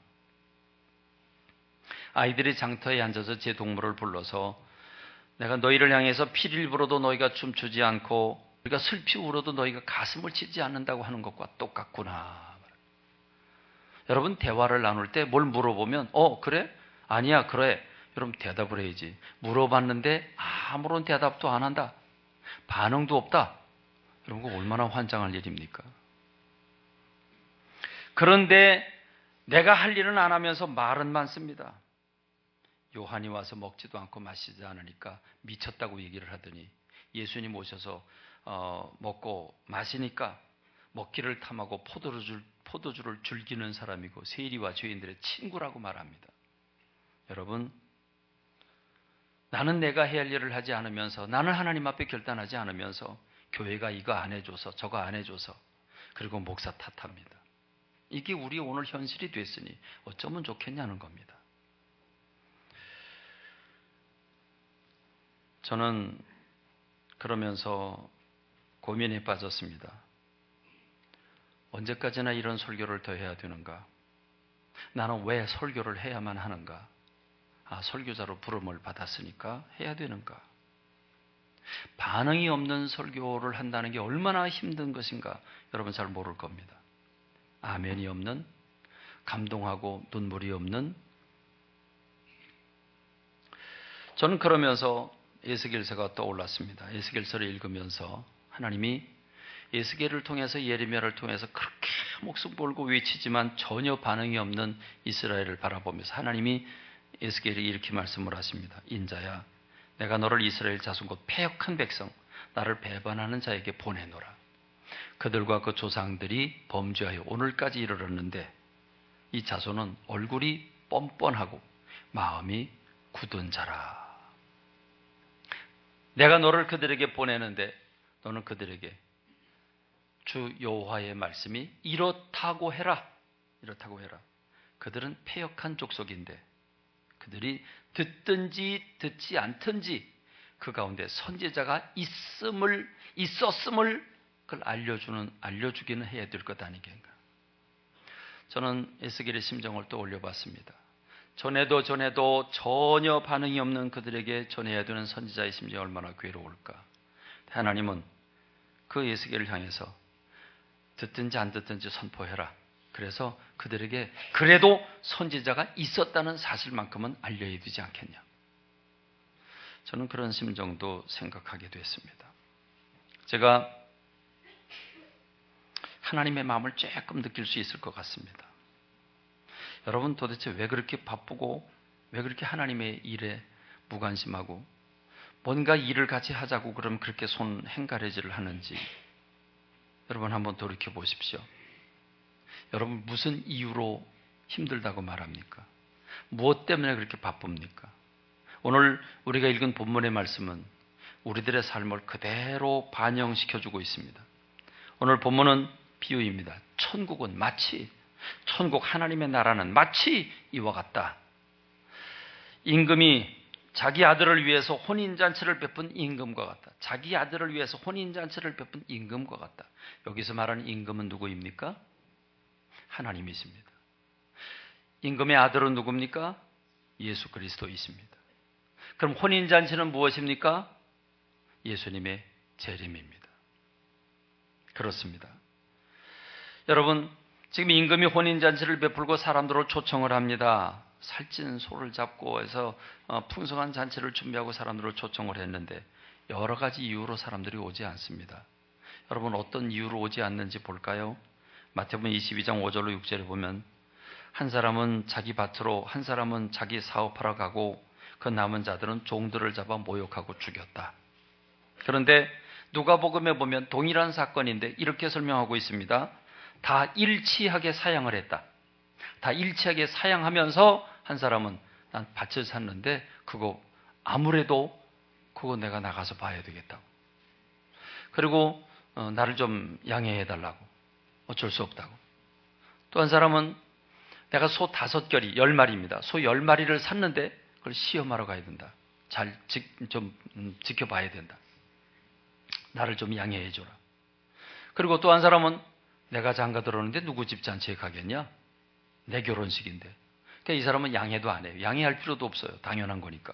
아이들이 장터에 앉아서 제 동물을 불러서 내가 너희를 향해서 피를 불어도 너희가 춤추지 않고 우리가 슬피 울어도 너희가 가슴을 치지 않는다고 하는 것과 똑같구나. 여러분, 대화를 나눌 때 뭘 물어보면 그래? 아니야, 그래. 여러분, 대답을 해야지. 물어봤는데 아무런 대답도 안 한다. 반응도 없다. 여러분, 그거 얼마나 환장할 일입니까? 그런데 내가 할 일은 안 하면서 말은 많습니다. 요한이 와서 먹지도 않고 마시지 않으니까 미쳤다고 얘기를 하더니 예수님 오셔서 먹고 마시니까 먹기를 탐하고 포도주를 즐기는 사람이고 세리와 죄인들의 친구라고 말합니다. 여러분, 나는 내가 해야 할 일을 하지 않으면서, 나는 하나님 앞에 결단하지 않으면서 교회가 이거 안 해줘서 저거 안 해줘서, 그리고 목사 탓합니다. 이게 우리 오늘 현실이 됐으니 어쩌면 좋겠냐는 겁니다. 저는 그러면서 고민에 빠졌습니다. 언제까지나 이런 설교를 더 해야 되는가? 나는 왜 설교를 해야만 하는가? 설교자로 부름을 받았으니까 해야 되는가? 반응이 없는 설교를 한다는 게 얼마나 힘든 것인가 여러분 잘 모를 겁니다. 아멘이 없는, 감동하고 눈물이 없는. 저는 그러면서 에스겔서가 떠올랐습니다. 에스겔서를 읽으면서 하나님이 에스겔을 통해서, 예레미야를 통해서 그렇게 목숨 걸고 외치지만 전혀 반응이 없는 이스라엘을 바라보면서 하나님이 에스겔이 이렇게 말씀을 하십니다. 인자야, 내가 너를 이스라엘 자손 곧 패역한 백성, 나를 배반하는 자에게 보내노라. 그들과 그 조상들이 범죄하여 오늘까지 이르렀는데 이 자손은 얼굴이 뻔뻔하고 마음이 굳은 자라. 내가 너를 그들에게 보내는데 너는 그들에게 주 여호와의 말씀이 이렇다고 해라. 이렇다고 해라. 그들은 패역한 족속인데 그들이 듣든지 듣지 않든지 그 가운데 선지자가 있었음을 그걸 알려주기는 해야 될 것 아니겠는가. 저는 에스겔의 심정을 또 올려봤습니다. 전에도 전혀 반응이 없는 그들에게 전해야 되는 선지자의 심정이 얼마나 괴로울까. 하나님은 그 에스겔을 향해서 듣든지 안 듣든지 선포해라. 그래서 그들에게 그래도 선지자가 있었다는 사실만큼은 알려야 되지 않겠냐. 저는 그런 심정도 생각하게 됐습니다. 제가 하나님의 마음을 조금 느낄 수 있을 것 같습니다. 여러분, 도대체 왜 그렇게 바쁘고 왜 그렇게 하나님의 일에 무관심하고 뭔가 일을 같이 하자고 그러면 그렇게 손 행가래질을 하는지 여러분 한번 돌이켜 보십시오. 여러분, 무슨 이유로 힘들다고 말합니까? 무엇 때문에 그렇게 바쁩니까? 오늘 우리가 읽은 본문의 말씀은 우리들의 삶을 그대로 반영시켜주고 있습니다. 오늘 본문은 비유입니다. 천국 하나님의 나라는 마치 이와 같다. 임금이 자기 아들을 위해서 혼인잔치를 베푼 임금과 같다. 자기 아들을 위해서 혼인잔치를 베푼 임금과 같다. 여기서 말하는 임금은 누구입니까? 하나님이십니다. 임금의 아들은 누굽니까? 예수 그리스도이십니다. 그럼 혼인잔치는 무엇입니까? 예수님의 재림입니다. 그렇습니다. 여러분, 지금 임금이 혼인잔치를 베풀고 사람들을 초청을 합니다. 살찐 소를 잡고 해서 풍성한 잔치를 준비하고 사람들을 초청을 했는데 여러 가지 이유로 사람들이 오지 않습니다. 여러분, 어떤 이유로 오지 않는지 볼까요? 마태복음 22장 5절로 6절에 보면 한 사람은 자기 밭으로, 한 사람은 자기 사업하러 가고 그 남은 자들은 종들을 잡아 모욕하고 죽였다. 그런데 누가복음에 보면 동일한 사건인데 이렇게 설명하고 있습니다. 다 일치하게 사양을 했다. 다 일치하게 사양하면서 한 사람은 난 밭을 샀는데 그거 아무래도 그거 내가 나가서 봐야 되겠다고. 그리고 나를 좀 양해해달라고. 어쩔 수 없다고. 또 한 사람은 내가 소 5결이 10마리입니다. 소 10마리를 샀는데 그걸 시험하러 가야 된다. 잘 좀 지켜봐야 된다. 나를 좀 양해해줘라. 그리고 또 한 사람은 내가 장가 들었는데 누구 집 잔치에 가겠냐? 내 결혼식인데. 그러니까 이 사람은 양해도 안 해요. 양해할 필요도 없어요. 당연한 거니까.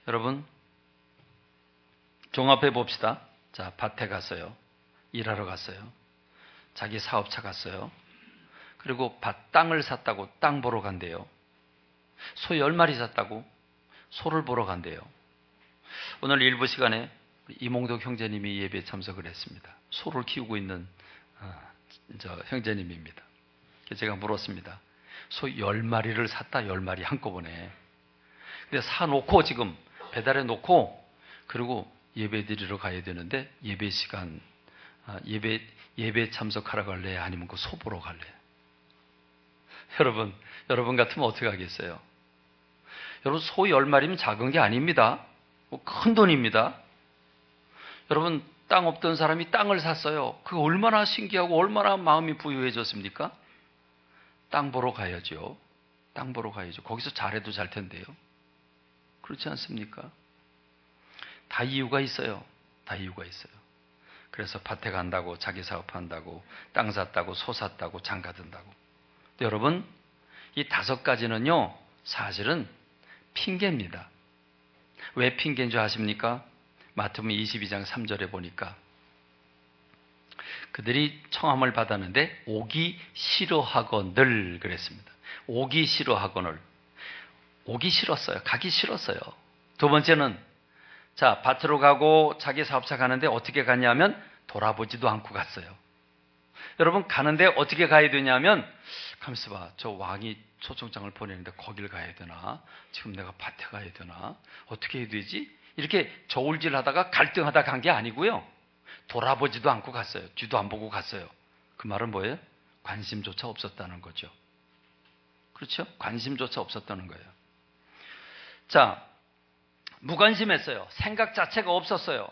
여러분, 종합해 봅시다. 자, 밭에 갔어요. 일하러 갔어요. 자기 사업차 갔어요. 그리고 땅을 샀다고 땅 보러 간대요. 소 10마리 샀다고 소를 보러 간대요. 오늘 일부 시간에 이몽덕 형제님이 예배에 참석을 했습니다. 소를 키우고 있는 형제님입니다. 제가 물었습니다. 소 10마리를 샀다, 10마리 한꺼번에. 근데 사놓고 지금 배달해 놓고 그리고 예배 드리러 가야 되는데 예배 시간, 예배 참석하러 갈래? 아니면 그 소 보러 갈래? 여러분 같으면 어떻게 하겠어요? 여러분, 소 10마리면 작은 게 아닙니다. 큰 돈입니다. 여러분, 땅 없던 사람이 땅을 샀어요. 그거 얼마나 신기하고 얼마나 마음이 부유해졌습니까? 땅 보러 가야죠. 땅 보러 가야죠. 거기서 잘해도 잘 텐데요. 그렇지 않습니까? 다 이유가 있어요. 다 이유가 있어요. 그래서 밭에 간다고, 자기 사업한다고, 땅 샀다고, 소 샀다고, 장가 든다고. 여러분, 이 5가지는요, 사실은 핑계입니다. 왜 핑계인 줄 아십니까? 마태복음 22장 3절에 보니까 그들이 청함을 받았는데 오기 싫어하거늘 그랬습니다. 오기 싫어하거늘. 오기 싫었어요. 가기 싫었어요. 두 번째는 자, 밭으로 가고 자기 사업차 가는데 어떻게 갔냐면 돌아보지도 않고 갔어요. 여러분, 가는데 어떻게 가야 되냐면 가만있어 봐. 저 왕이 초청장을 보내는데 거길 가야 되나? 지금 내가 밭에 가야 되나? 어떻게 해야 되지? 이렇게 저울질 하다가 갈등하다 간 게 아니고요. 돌아보지도 않고 갔어요. 뒤도 안 보고 갔어요. 그 말은 뭐예요? 관심조차 없었다는 거죠. 그렇죠? 관심조차 없었다는 거예요. 자, 무관심했어요. 생각 자체가 없었어요.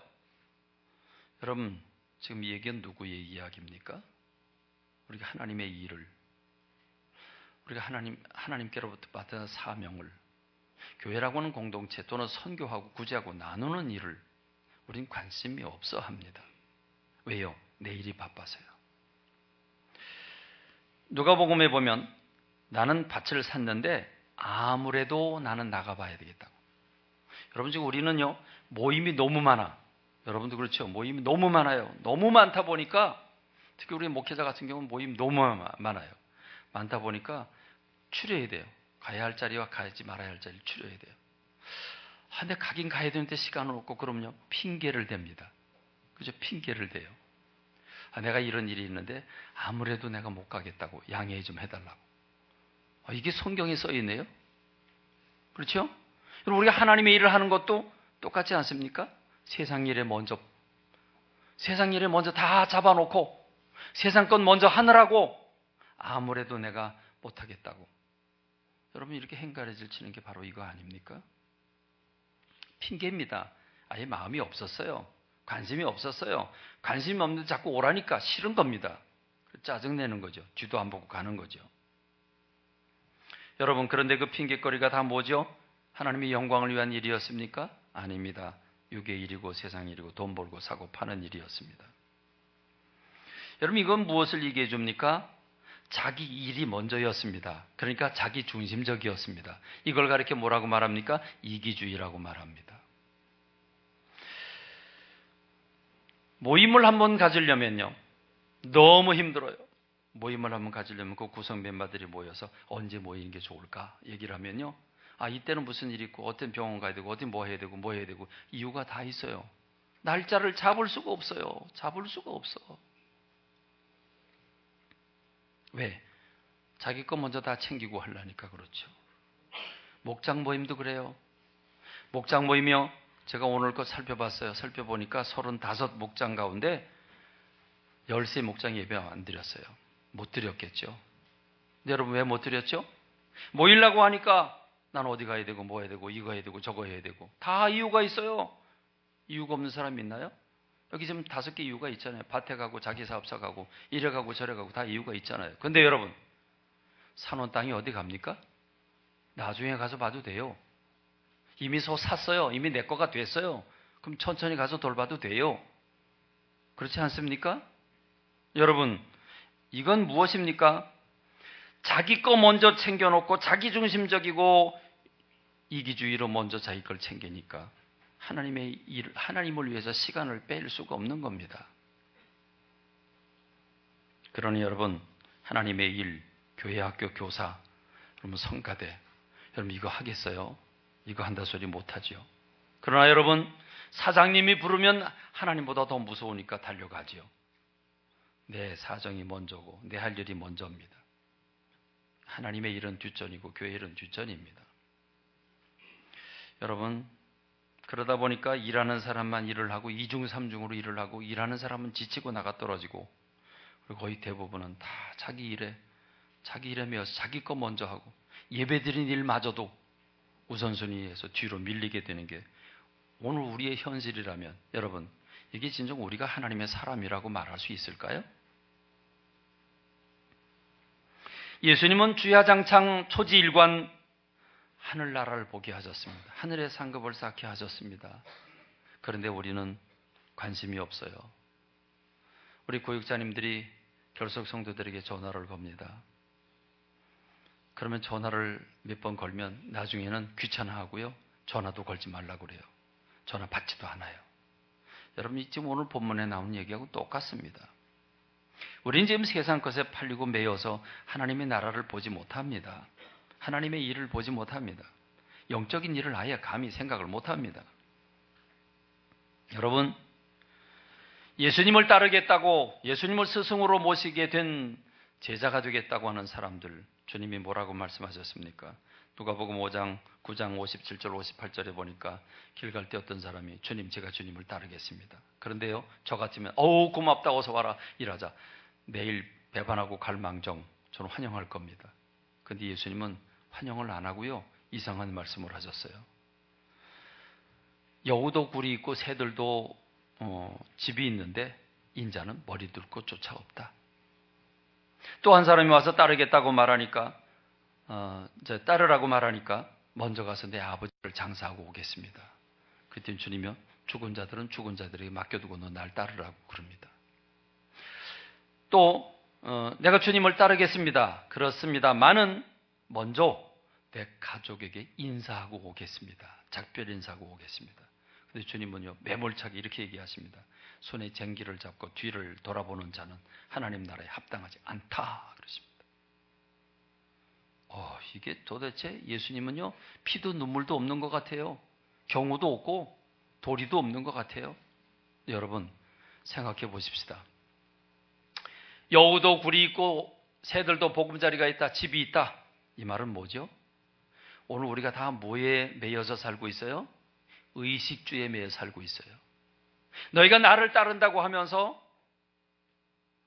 여러분, 지금 이 얘기는 누구의 이야기입니까? 우리가 하나님의 일을, 우리가 하나님께로부터 받은 사명을, 교회라고 하는 공동체 또는 선교하고 구제하고 나누는 일을 우린 관심이 없어 합니다. 왜요? 내일이 바빠서요. 누가복음에 보면 나는 밭을 샀는데 아무래도 나는 나가봐야 되겠다고. 여러분, 지금 우리는요, 모임이 너무 많아. 여러분도 그렇죠? 모임이 너무 많아요. 너무 많다 보니까 특히 우리 목회자 같은 경우는 모임 너무 많아요. 많다 보니까 추려야 돼요. 가야 할 자리와 가지 말아야 할 자리를 추려야 돼요. 근데 가긴 가야 되는데 시간은 없고 그럼요. 핑계를 댑니다. 그죠? 핑계를 대요. 내가 이런 일이 있는데 아무래도 내가 못 가겠다고 양해 좀 해달라고. 이게 성경에 써 있네요. 그렇죠? 여러분, 우리가 하나님의 일을 하는 것도 똑같지 않습니까? 세상 일에 먼저 다 잡아놓고 세상 것 먼저 하느라고 아무래도 내가 못하겠다고. 여러분, 이렇게 행가래질 치는 게 바로 이거 아닙니까? 핑계입니다. 아예 마음이 없었어요. 관심이 없었어요. 관심이 없는데 자꾸 오라니까 싫은 겁니다. 짜증내는 거죠. 뒤도 안 보고 가는 거죠. 여러분, 그런데 그 핑계거리가 다 뭐죠? 하나님의 영광을 위한 일이었습니까? 아닙니다. 육의 일이고 세상 일이고 돈 벌고 사고 파는 일이었습니다. 여러분, 이건 무엇을 얘기해 줍니까? 자기 일이 먼저였습니다. 그러니까 자기 중심적이었습니다. 이걸 가리켜 뭐라고 말합니까? 이기주의라고 말합니다. 모임을 한번 가지려면요, 너무 힘들어요. 모임을 한번 가지려면 그 구성 멤버들이 모여서 언제 모이는 게 좋을까 얘기를 하면요, 이때는 무슨 일이 있고 어떤 병원 가야 되고 어디 뭐 해야 되고 이유가 다 있어요. 날짜를 잡을 수가 없어요. 잡을 수가 없어. 왜? 자기 거 먼저 다 챙기고 하려니까 그렇죠. 목장 모임도 그래요. 목장 모임이요, 제가 오늘 거 살펴봤어요. 살펴보니까 35 목장 가운데 13 목장 예배 안 드렸어요. 못 드렸겠죠. 근데 여러분, 왜 못 드렸죠? 모이려고 하니까 난 어디 가야 되고 뭐 해야 되고 이거 해야 되고 저거 해야 되고 다 이유가 있어요. 이유가 없는 사람 있나요? 여기 지금 5개 이유가 있잖아요. 밭에 가고 자기 사업사 가고 이래 가고 저래 가고 다 이유가 있잖아요. 근데 여러분, 사놓은 땅이 어디 갑니까? 나중에 가서 봐도 돼요. 이미 소 샀어요. 이미 내 거가 됐어요. 그럼 천천히 가서 돌봐도 돼요. 그렇지 않습니까? 여러분, 이건 무엇입니까? 자기 거 먼저 챙겨놓고 자기 중심적이고 이기주의로 먼저 자기 걸 챙기니까 하나님의 일, 하나님을 위해서 시간을 뺄 수가 없는 겁니다. 그러니 여러분, 하나님의 일, 교회, 학교, 교사, 여러분 성가대, 여러분 이거 하겠어요? 이거 한다 소리 못하죠. 그러나 여러분, 사장님이 부르면 하나님보다 더 무서우니까 달려가지요. 내 사정이 먼저고 내 할 일이 먼저입니다. 하나님의 일은 뒷전이고 교회 일은 뒷전입니다. 여러분, 그러다 보니까 일하는 사람만 일을 하고 이중삼중으로 일을 하고 일하는 사람은 지치고 나가 떨어지고, 그리고 거의 대부분은 다 자기 일에 매여서 자기 거 먼저 하고 예배드린 일마저도 우선순위에서 뒤로 밀리게 되는 게 오늘 우리의 현실이라면, 여러분 이게 진정 우리가 하나님의 사람이라고 말할 수 있을까요? 예수님은 주야장창 초지일관 하늘나라를 보게 하셨습니다. 하늘의 상급을 쌓게 하셨습니다. 그런데 우리는 관심이 없어요. 우리 교육자님들이 결석 성도들에게 전화를 겁니다. 그러면 전화를 몇 번 걸면 나중에는 귀찮아하고요, 전화도 걸지 말라고 그래요. 전화 받지도 않아요. 여러분, 지금 오늘 본문에 나온 얘기하고 똑같습니다. 우리는 지금 세상 것에 팔리고 매여서 하나님의 나라를 보지 못합니다. 하나님의 일을 보지 못합니다. 영적인 일을 아예 감히 생각을 못합니다. 여러분, 예수님을 따르겠다고, 예수님을 스승으로 모시게 된 제자가 되겠다고 하는 사람들, 주님이 뭐라고 말씀하셨습니까? 누가복음 5장 9장 57절 58절에 보니까 길 갈 때 어떤 사람이, 주님 제가 주님을 따르겠습니다. 그런데요, 저 같으면 어우 고맙다, 어서 와라, 일하자, 내일 배반하고 갈망정 저는 환영할 겁니다. 그런데 예수님은 환영을 안 하고요, 이상한 말씀을 하셨어요. 여우도 굴이 있고 새들도 집이 있는데 인자는 머리 둘 곳조차 없다. 또 한 사람이 와서 따르겠다고 말하니까, 따르라고 말하니까 먼저 가서 내 아버지를 장사하고 오겠습니다. 그때 주님이 죽은 자들은 죽은 자들에게 맡겨두고 너 날 따르라고 그럽니다. 또 내가 주님을 따르겠습니다. 그렇습니다만은 먼저 내 가족에게 인사하고 오겠습니다. 작별 인사하고 오겠습니다. 근데 주님은요, 매몰차게 이렇게 얘기하십니다. 손에 쟁기를 잡고 뒤를 돌아보는 자는 하나님 나라에 합당하지 않다 그러십니다. 이게 도대체 예수님은요, 피도 눈물도 없는 것 같아요. 경우도 없고 도리도 없는 것 같아요. 여러분 생각해 보십시다. 여우도 굴이 있고 새들도 보금자리가 있다, 집이 있다. 이 말은 뭐죠? 오늘 우리가 다 뭐에 매여서 살고 있어요? 의식주에 매여 살고 있어요. 너희가 나를 따른다고 하면서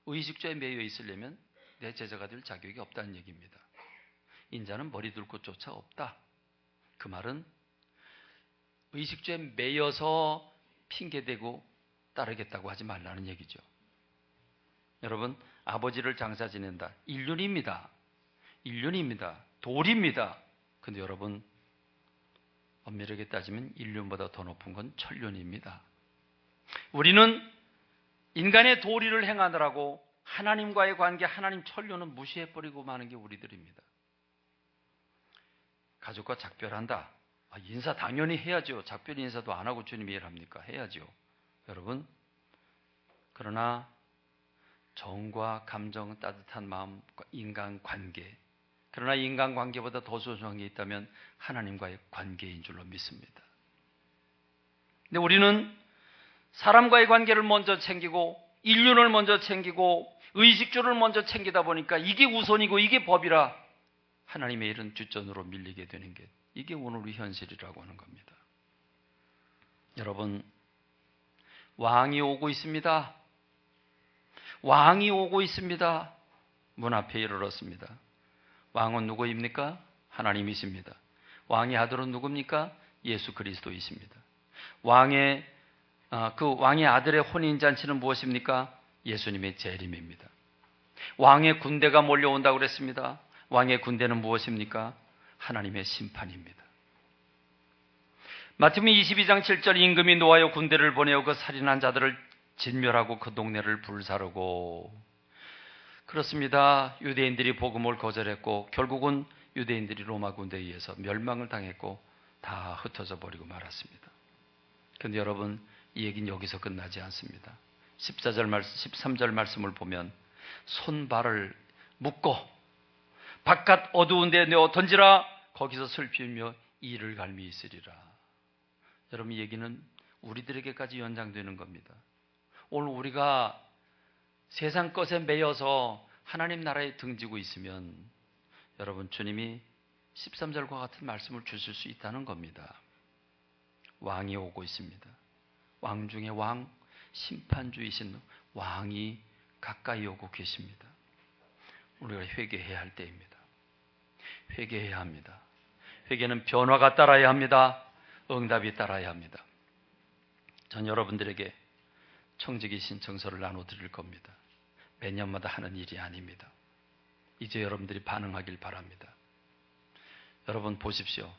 의식주에 매여 있으려면 내 제자가 될 자격이 없다는 얘기입니다. 인자는 머리 둘 곳조차 없다. 그 말은 의식주에 매여서 핑계대고 따르겠다고 하지 말라는 얘기죠. 여러분, 아버지를 장사 지낸다. 인륜입니다. 도리입니다. 근데 여러분, 엄밀하게 따지면 인륜보다 더 높은 건 천륜입니다. 우리는 인간의 도리를 행하느라고 하나님과의 관계, 하나님 천륜은 무시해버리고 마는 게 우리들입니다. 가족과 작별한다. 인사 당연히 해야죠. 작별 인사도 안 하고 주님이 일합니까? 해야죠. 여러분, 그러나 정과 감정, 따뜻한 마음, 인간관계, 그러나 인간관계보다 더 소중한 게 있다면 하나님과의 관계인 줄로 믿습니다. 근데 우리는 사람과의 관계를 먼저 챙기고 인륜을 먼저 챙기고 의식주를 먼저 챙기다 보니까 이게 우선이고 이게 법이라 하나님의 일은 뒷전으로 밀리게 되는 게, 이게 오늘 우리 현실이라고 하는 겁니다. 여러분, 왕이 오고 있습니다. 왕이 오고 있습니다. 문 앞에 이르렀습니다. 왕은 누구입니까? 하나님이십니다. 왕의 아들은 누굽니까? 예수 그리스도이십니다. 왕의 아들의 혼인잔치는 무엇입니까? 예수님의 재림입니다. 왕의 군대가 몰려온다고 그랬습니다. 왕의 군대는 무엇입니까? 하나님의 심판입니다. 마태복음 22장 7절, 임금이 노하여 군대를 보내어 그 살인한 자들을 진멸하고 그 동네를 불사르고. 그렇습니다. 유대인들이 복음을 거절했고 결국은 유대인들이 로마 군대에 의해서 멸망을 당했고 다 흩어져 버리고 말았습니다. 그런데 여러분, 이 얘기는 여기서 끝나지 않습니다. 13절 말씀을 보면 손발을 묶고 바깥 어두운 데 내어 던지라. 거기서 슬피며 이를 갈미 있으리라. 여러분, 이 얘기는 우리들에게까지 연장되는 겁니다. 오늘 우리가 세상 것에 매여서 하나님 나라에 등지고 있으면 여러분, 주님이 13절과 같은 말씀을 주실 수 있다는 겁니다. 왕이 오고 있습니다. 왕 중에 왕, 심판주이신 왕이 가까이 오고 계십니다. 우리가 회개해야 할 때입니다. 회개해야 합니다. 회개는 변화가 따라야 합니다. 응답이 따라야 합니다. 전 여러분들에게 청지기 신청서를 나눠드릴 겁니다. 매년마다 하는 일이 아닙니다. 이제 여러분들이 반응하길 바랍니다. 여러분 보십시오.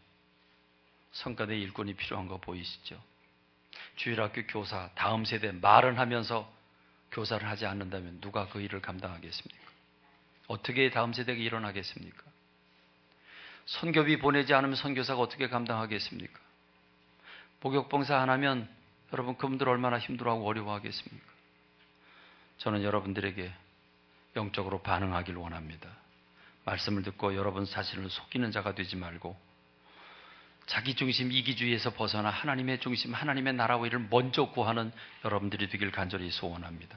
성가대 일꾼이 필요한 거 보이시죠? 주일학교 교사, 다음 세대 말은 하면서 교사를 하지 않는다면 누가 그 일을 감당하겠습니까? 어떻게 다음 세대가 일어나겠습니까? 선교비 보내지 않으면 선교사가 어떻게 감당하겠습니까? 목욕봉사 안 하면 여러분 그분들 얼마나 힘들어하고 어려워하겠습니까? 저는 여러분들에게 영적으로 반응하길 원합니다. 말씀을 듣고 여러분 자신을 속이는 자가 되지 말고 자기 중심 이기주의에서 벗어나 하나님의 중심, 하나님의 나라와 일을 먼저 구하는 여러분들이 되길 간절히 소원합니다.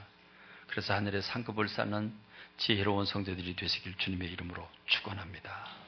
그래서 하늘의 상급을 쌓는 지혜로운 성도들이 되시길 주님의 이름으로 축원합니다.